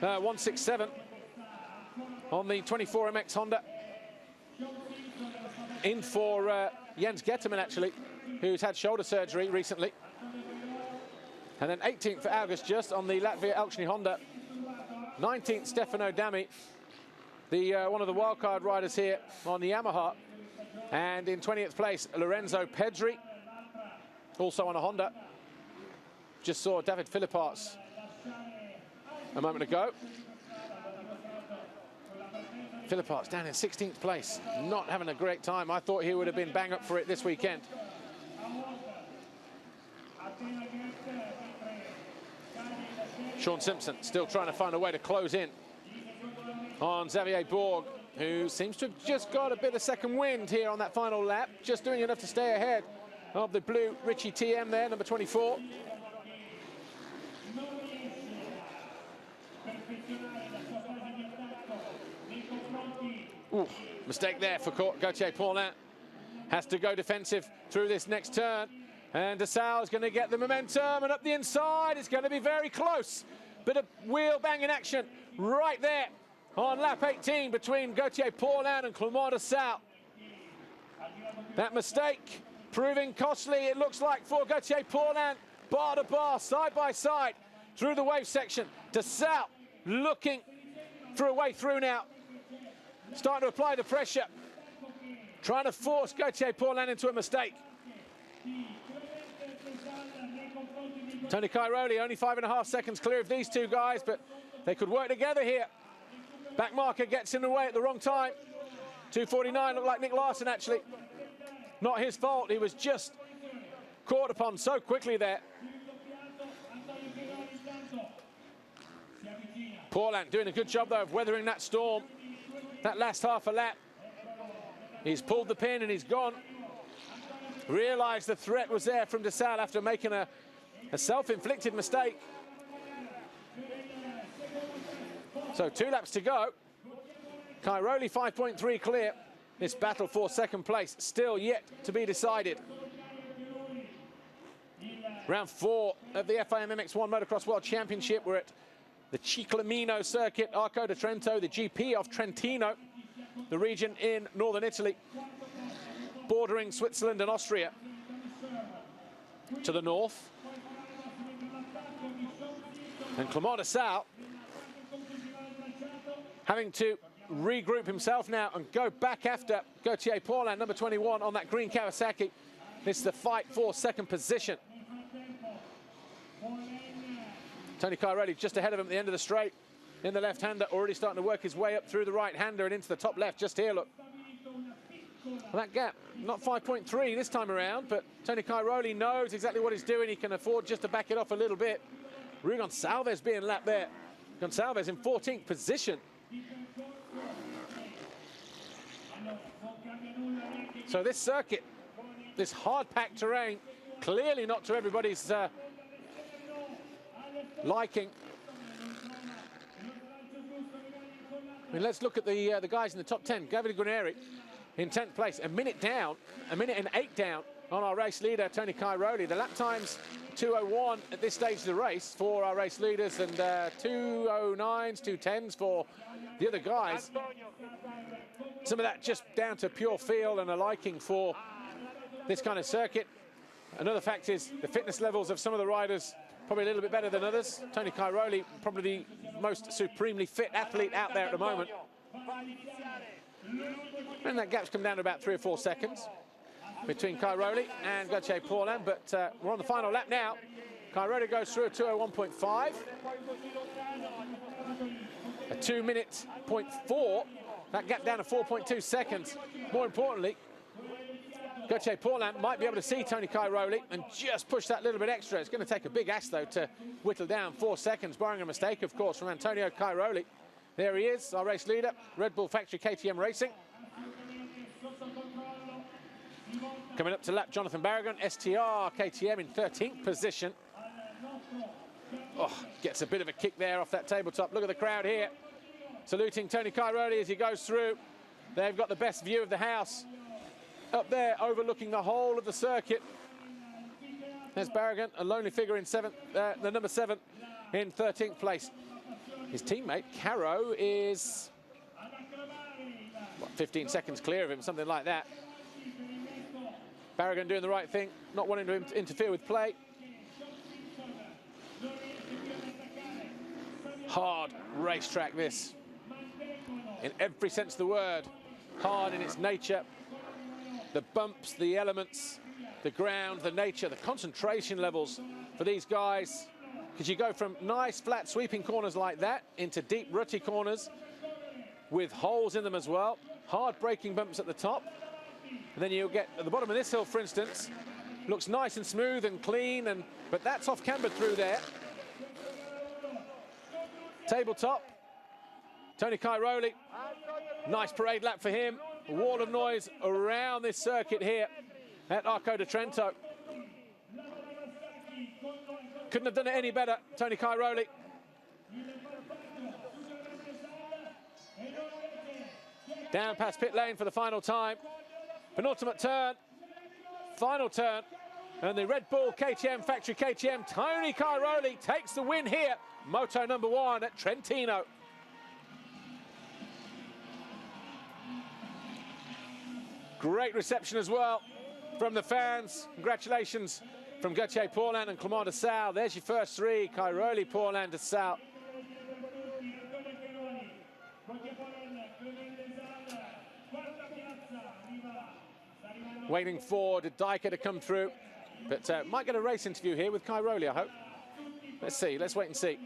167 on the 24 MX Honda. In for Jens Getterman, actually, who's had shoulder surgery recently. And then 18th for August Just on the Latvia Elksni Honda. 19th, Stefano Dami, the one of the wildcard riders here on the Yamaha. And in 20th place, Lorenzo Pedri, also on a Honda. Just saw David Philippart's a moment ago. Philippart's down in 16th place, not having a great time. I thought he would have been bang up for it this weekend. Sean Simpson still trying to find a way to close in on Xavier Borg, who seems to have just got a bit of second wind here on that final lap, just doing enough to stay ahead of the blue Ritchie TM there, number 24. Ooh, mistake there for Gauthier Paulin. Has to go defensive through this next turn. And DeSalle is going to get the momentum, and up the inside, it's going to be very close. Bit of wheel banging action right there on lap 18 between Gauthier Paulin and Clément DeSalle. That mistake proving costly, it looks like, for Gauthier Paulin. Bar to bar, side by side, through the wave section. DeSalle looking for a way through now. Starting to apply the pressure. Trying to force Gauthier Paulin into a mistake. Tony Cairoli only 5.5 seconds clear of these two guys, but they could work together here. Back marker gets in the way at the wrong time. 2:49 looked like Nick Larson, actually. Not his fault, he was just caught upon so quickly there. Paulin doing a good job, though, of weathering that storm. That last half a lap. He's pulled the pin and he's gone. Realised the threat was there from DeSalle after making a self-inflicted mistake. So 2 laps to go. Cairoli 5.3 clear. This battle for second place still yet to be decided. Round 4 of the FIM MX1 Motocross World Championship. We're at the Ciclamino circuit, Arco di Trento, the GP of Trentino, the region in northern Italy, bordering Switzerland and Austria. To the north. And Clément DeSalle having to regroup himself now and go back after Gauthier Paulin, number 21, on that green Kawasaki. This is the fight for second position. Tony Cairoli just ahead of him at the end of the straight in the left-hander, already starting to work his way up through the right-hander and into the top left just here, look. Well, that gap, not 5.3 this time around, but Tony Cairoli knows exactly what he's doing. He can afford just to back it off a little bit. Rui Gonçalves being lapped there. Gonçalves in 14th position. So this circuit, this hard-packed terrain, clearly not to everybody's liking. I mean, let's look at the guys in the top 10. Davide Guarneri in 10th place, a minute and 8 down on our race leader, Tony Cairoli. The lap times 2:01 at this stage of the race for our race leaders, and 2:09s, 2:10s for the other guys. Some of that just down to pure feel and a liking for this kind of circuit. Another fact is the fitness levels of some of the riders probably a little bit better than others. Tony Cairoli, probably the most supremely fit athlete out there at the moment. And that gap's come down to about 3 or 4 seconds between Cairoli and Gauthier Paulin, but we're on the final lap now. Cairoli goes through a 2:01.5. A 2:04. That gap down to 4.2 seconds. More importantly, Gauthier Paulin might be able to see Tony Cairoli and just push that little bit extra. It's going to take a big ass, though, to whittle down 4 seconds, barring a mistake, of course, from Antonio Cairoli. There he is, our race leader, Red Bull Factory KTM Racing. Coming up to lap, Jonathan Barragan, STR KTM in 13th position. Oh, gets a bit of a kick there off that tabletop. Look at the crowd here, saluting Tony Cairoli as he goes through. They've got the best view of the house up there, overlooking the whole of the circuit. There's Barragan, a lonely figure in the number 7 in 13th place. His teammate, Caro, is what, 15 seconds clear of him, something like that. Barragan doing the right thing, not wanting to interfere with play. Hard racetrack, this. In every sense of the word. Hard in its nature. The bumps, the elements, the ground, the nature, the concentration levels for these guys. Because you go from nice, flat, sweeping corners like that into deep, rutty corners with holes in them as well. Hard braking bumps at the top. And then you'll get at the bottom of this hill, for instance, looks nice and smooth and clean, but that's off cambered through there. Tabletop, Tony Cairoli, nice parade lap for him. A wall of noise around this circuit here at Arco di Trento. Couldn't have done it any better, Tony Cairoli. Down past pit lane for the final time. Penultimate turn, final turn. And the Red Bull KTM, factory KTM, Tony Cairoli takes the win here. Moto #1 at Trentino. Great reception as well from the fans. Congratulations from Gauthier Paulin and Clément de Sal. There's your first three, Cairoli, Paulin, de Sal. Waiting for De Dijker to come through, but might get a race interview here with Cairoli, I hope. Let's see, let's wait and see.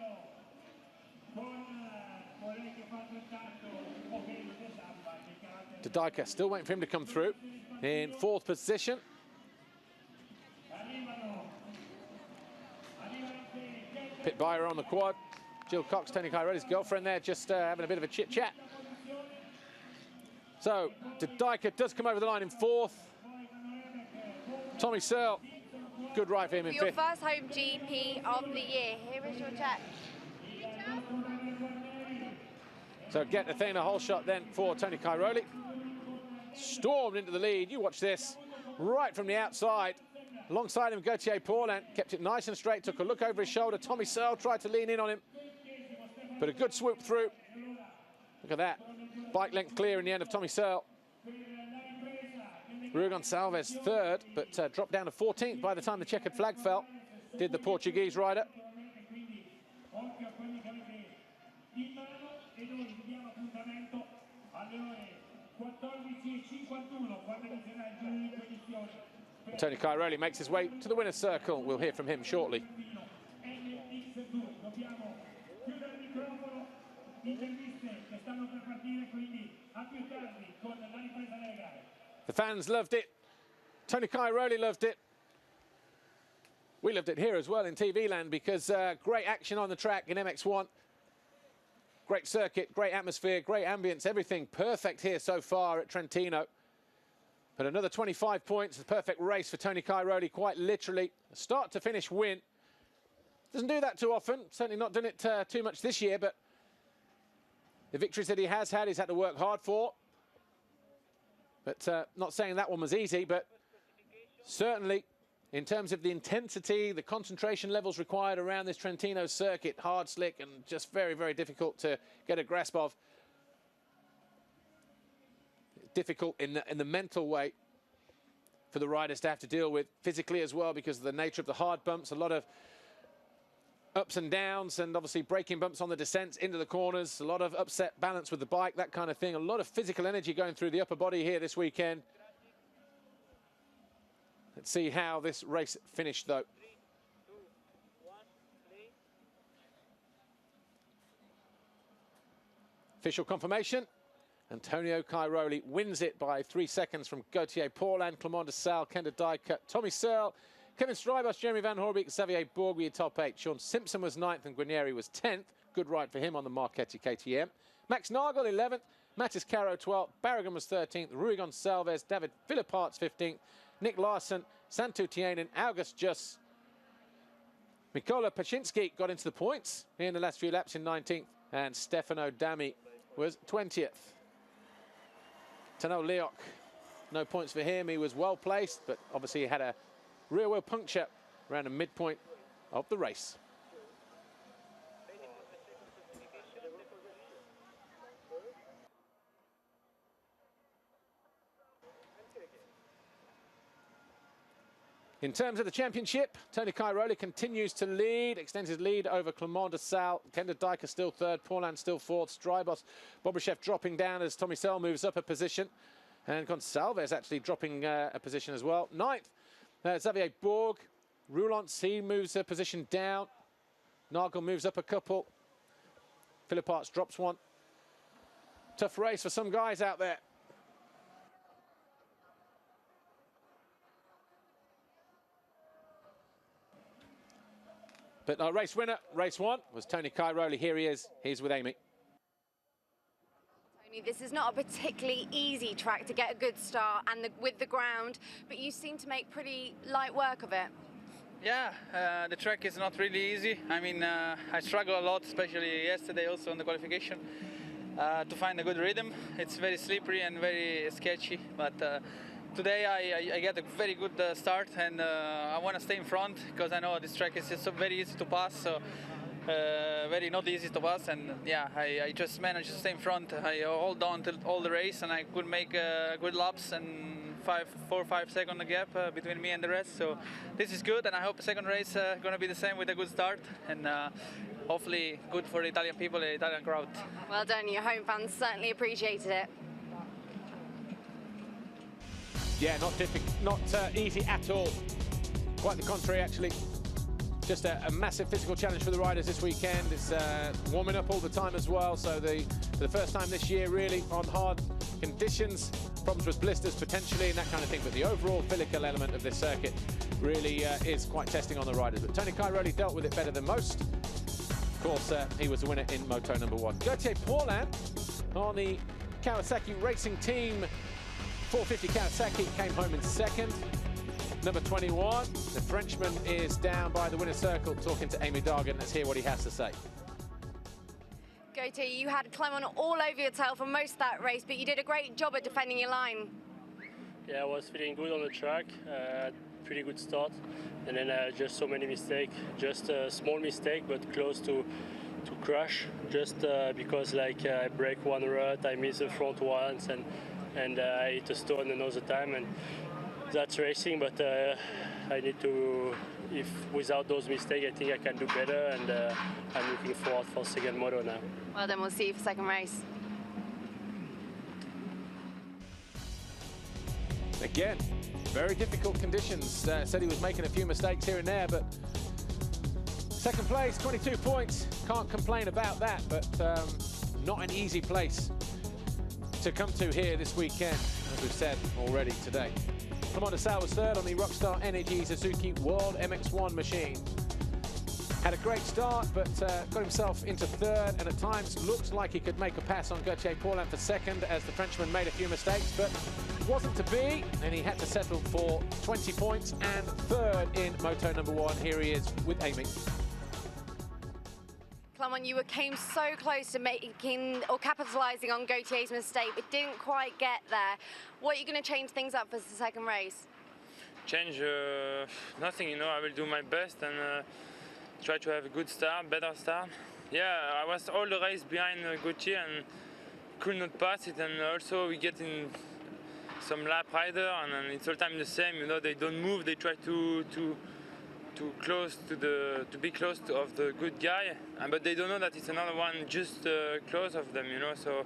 De Dijker still waiting for him to come through in 4th position. Pit buyer on the quad. Jill Cox, Tony Cairoli's girlfriend there, just having a bit of a chit-chat. So, De Dijker does come over the line in 4th. Tommy Searle, good ride for him in 5th. Your first home GP of the year. Here is your check. So get the thing, a whole shot then for Tony Cairoli. Stormed into the lead. You watch this right from the outside. Alongside him, Gauthier Paulin kept it nice and straight, took a look over his shoulder. Tommy Searle tried to lean in on him, but a good swoop through. Look at that. Bike length clear in the end of Tommy Searle. Rui Gonçalves 3rd, but dropped down to 14th by the time the checkered flag fell. Did the Portuguese rider. Tony Cairoli makes his way to the winner's circle. We'll hear from him shortly. The fans loved it. Tony Cairoli loved it. We loved it here as well in TV land because great action on the track in MX1. Great circuit, great atmosphere, great ambience, everything perfect here so far at Trentino. But another 25 points, a perfect race for Tony Cairoli, quite literally. A start to finish win. Doesn't do that too often, certainly not done it too much this year, but the victories that he has had, he's had to work hard for. But not saying that one was easy, but certainly in terms of the intensity, the concentration levels required around this Trentino circuit, hard, slick, and just very, very difficult to get a grasp of. Difficult in the mental way for the riders to have to deal with, physically as well, because of the nature of the hard bumps, a lot of ups and downs, and obviously braking bumps on the descents into the corners, a lot of upset balance with the bike, that kind of thing. A lot of physical energy going through the upper body here this weekend. Let's see how this race finished, though. 3, 2, 1, play. Official confirmation. Antonio Cairoli wins it by 3 seconds from Gauthier Paulin, Clément de Sal, Ken de Dijker, Tommy Searle, Kevin Strybos, Jeremy Van Hoorbeek, Xavier Bourg were your top 8. Sean Simpson was 9th and Guarnieri was 10th. Good ride for him on the Marchetti KTM. Max Nagel 11th, Mattis Caro 12th, Barragan was 13th, Rui Gonçalves, David Philipparts 15th, Nick Larson, Santu Tienen, August Just, Mikola Paczynski got into the points in the last few laps in 19th, and Stefano Dami was 20th. Tano Leok, no points for him. He was well placed, but obviously he had a rear wheel puncture around the midpoint of the race. In terms of the championship, Tony Cairoli continues to lead, extends his lead over Clément de Sal. Ken de Dijker still 3rd, Paulin still 4th, Strybos, Bobryshev dropping down as Tommy Searle moves up a position. And Gonçalves actually dropping a position as well. 9th, Xavier Bourg. Roulance, he moves a position down. Nagel moves up a couple. Philipparts drops one. Tough race for some guys out there. But our race winner, race 1, was Tony Cairoli. Here he is. He's with Amy. Tony, this is not a particularly easy track to get a good start and with the ground, but you seem to make pretty light work of it. Yeah, the track is not really easy. I mean, I struggle a lot, especially yesterday also on the qualification. to find a good rhythm. It's very slippery and very sketchy, but today I get a very good start, and I want to stay in front because I know this track is just so very easy to pass, so very not easy to pass, and yeah, I just managed to stay in front. I hold on till all the race, and I could make good laps and 4 or 5 second gap between me and the rest. So this is good, and I hope the second race gonna be the same with a good start, and hopefully good for the Italian people, the Italian crowd. Well done, your home fans certainly appreciated it. Yeah, not easy at all. Quite the contrary, actually. Just a massive physical challenge for the riders this weekend. It's warming up all the time as well, so for the first time this year, really on hard conditions, problems with blisters potentially and that kind of thing, but the overall physical element of this circuit really is quite testing on the riders. But Tony Cairoli dealt with it better than most. Of course, he was the winner in Moto number 1. Gauthier Paulin on the Kawasaki Racing Team 450 Kawasaki came home in second. Number 21, the Frenchman is down by the winner's circle talking to Amy Dargan. Let's hear what he has to say. Gauthier, you had Clement all over your tail for most of that race, but you did a great job at defending your line. Yeah, I was feeling good on the track. Pretty good start, and then just so many mistakes. Just a small mistake, but close to crash. Just because like I break one rut, I miss the front once, and I hit a stone another time, and that's racing. But I need to. If without those mistakes, I think I can do better, and I'm looking forward for second moto now. Well, then we'll see you for second race. Again, very difficult conditions. Said he was making a few mistakes here and there, but second place, 22 points. Can't complain about that, but not an easy place to come to here this weekend, as we've said already today. Clement Desalle was third on the Rockstar Energy Suzuki World MX1 machine. Had a great start, but got himself into third, and at times looked like he could make a pass on Gauthier Paulin for second as the Frenchman made a few mistakes, but wasn't to be, and he had to settle for 20 points and third in Moto number 1. Here he is with Amy. Clement, you came so close to making or capitalising on Gauthier's mistake, but didn't quite get there. What are you going to change things up for the second race? Change nothing, you know. I will do my best and try to have a good start, better start. Yeah, I was all the race behind Gauthier and could not pass it, and also we get in some lap rider, and it's all time the same, you know. They don't move, they try to be close of the good guy, but they don't know that it's another one just close of them, you know. So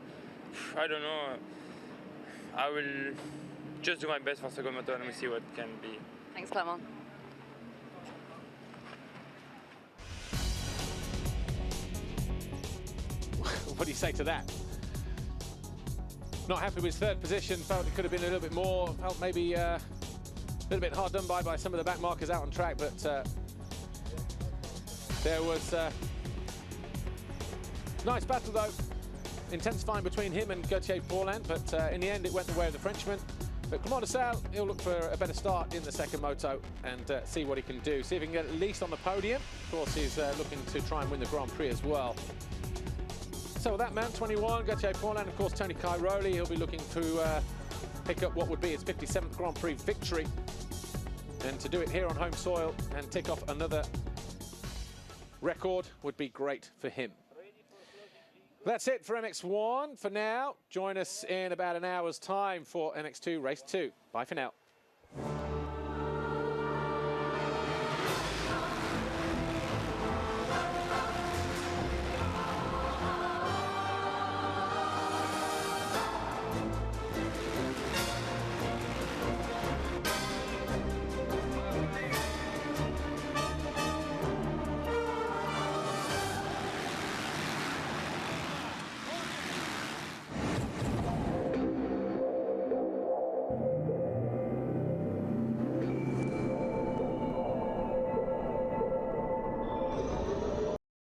I don't know. I will just do my best for second moto and we see what can be. Thanks, Clement. What do you say to that? Not happy with his third position, felt it could have been a little bit more, felt maybe a little bit hard done by some of the back markers out on track, but there was nice battle though, intensifying between him and Gauthier Paulin, but in the end it went the way of the Frenchman. But Clement Desalle, he'll look for a better start in the second moto and see what he can do. See if he can get at least on the podium. Of course, he's looking to try and win the Grand Prix as well. So with that man, 21, Gauthier Paulin, of course, Tony Cairoli, he'll be looking to pick up what would be his 57th Grand Prix victory. And to do it here on home soil and tick off another record would be great for him. That's it for MX1 for now. Join us in about an hour's time for MX2 Race 2. Bye for now.